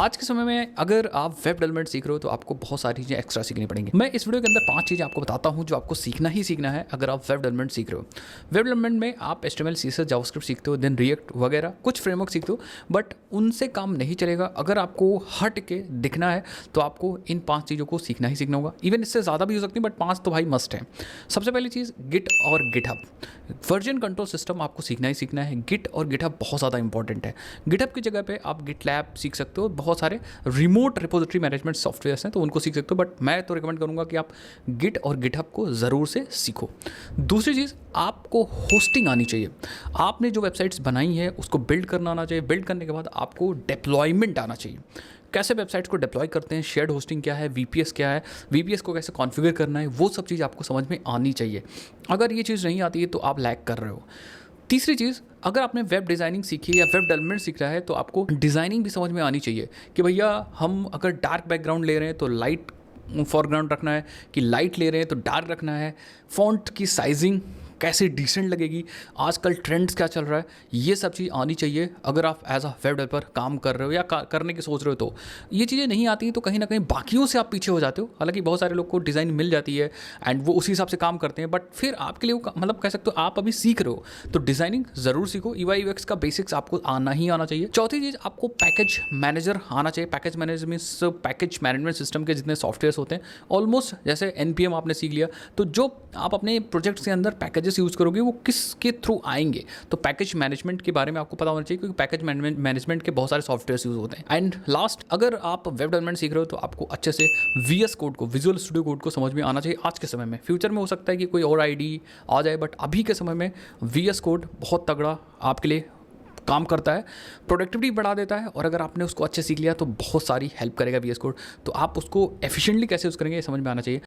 आज के समय में अगर आप वेब डेवलपमेंट सीख रहे हो तो आपको बहुत सारी चीज़ें एक्स्ट्रा सीखनी पड़ेंगी। मैं इस वीडियो के अंदर 5 चीज़ें आपको बताता हूं जो आपको सीखना ही सीखना है अगर आप वेब डेवलपमेंट सीख रहे हो। वेब डेवलपमेंट में आप HTML, CSS, जावास्क्रिप्ट सीखते हो, देन रिएक्ट वगैरह कुछ फ्रेमवर्क सीखते हो, बट उनसे काम नहीं चलेगा। अगर आपको हट के दिखना है तो आपको इन 5 चीज़ों को सीखना ही सीखना होगा। इवन इससे ज़्यादा भी हो सकती है, बट 5 तो भाई मस्ट है। सबसे पहली चीज़ गिट और गिटहब। वर्जन कंट्रोल सिस्टम आपको सीखना ही सीखना है। गिट और गिटहब बहुत ज़्यादा इंपॉर्टेंट है। गिटहब की जगह पे आप गिटलैब सीख सकते हो। बहुत सारे रिमोट रिपोजिटरी मैनेजमेंट सॉफ्टवेयर्स हैं तो उनको सीख सकते हो, बट मैं तो रिकमेंड करूंगा कि आप गिट और गिटहब को ज़रूर से सीखो। दूसरी चीज़, आपको होस्टिंग आनी चाहिए। आपने जो वेबसाइट्स बनाई है उसको बिल्ड करना आना चाहिए। बिल्ड करने के बाद आपको डिप्लॉयमेंट आना चाहिए। कैसे वेबसाइट्स को डिप्लॉय करते हैं, शेयर्ड होस्टिंग क्या है, VPS क्या है, VPS को कैसे कॉन्फ़िगर करना है, वो सब चीज़ आपको समझ में आनी चाहिए। अगर ये चीज़ नहीं आती है तो आप लैग कर रहे हो। तीसरी चीज़, अगर आपने वेब डिज़ाइनिंग सीखी है या वेब डेवलपमेंट सीख रहा है तो आपको डिज़ाइनिंग भी समझ में आनी चाहिए कि भैया हम अगर डार्क बैकग्राउंड ले रहे हैं तो लाइट फॉरग्राउंड रखना है, कि लाइट ले रहे हैं तो डार्क रखना है, फ़ॉन्ट की साइजिंग कैसे डिसेंट लगेगी, आजकल ट्रेंड्स क्या चल रहा है, ये सब चीज़ आनी चाहिए। अगर आप एज अ वेब डेवलपर काम कर रहे हो या करने की सोच रहे हो तो ये चीज़ें नहीं आती तो कहीं ना कहीं बाकियों से आप पीछे हो जाते हो। हालांकि बहुत सारे लोग को डिज़ाइन मिल जाती है एंड वो उसी हिसाब से काम करते हैं, बट फिर आपके लिए वो मतलब कह सकते हो आप अभी सीख रहे हो तो डिज़ाइनिंग ज़रूर सीखो। UI UX का बेसिक्स आपको आना ही आना चाहिए। चौथी चीज़, आपको पैकेज मैनेजर आना चाहिए। Package manager means package management system के जितने सॉफ्टवेयर्स होते हैं, ऑलमोस्ट जैसे NPM आपने सीख लिया तो जो आप अपने प्रोजेक्ट्स के अंदर पैकेजेस यूज़ करोगे वो किसके थ्रू आएंगे, तो पैकेज मैनेजमेंट के बारे में आपको पता होना चाहिए क्योंकि पैकेज मैनेजमेंट के बहुत सारे सॉफ्टवेयर्स यूज़ होते हैं। एंड लास्ट, अगर आप वेब डेवलपमेंट सीख रहे हो तो आपको अच्छे से VS कोड को, विजुअल स्टूडियो कोड को समझ में आना चाहिए। आज के समय में, फ्यूचर में हो सकता है कि कोई और ID आ जाए, बट अभी के समय में VS कोड बहुत तगड़ा आपके लिए काम करता है, प्रोडक्टिविटी बढ़ा देता है। और अगर आपने उसको अच्छे सीख लिया तो बहुत सारी हेल्प करेगा VS कोड। तो आप उसको एफिशिएंटली कैसे यूज़ करेंगे ये समझ में आना चाहिए।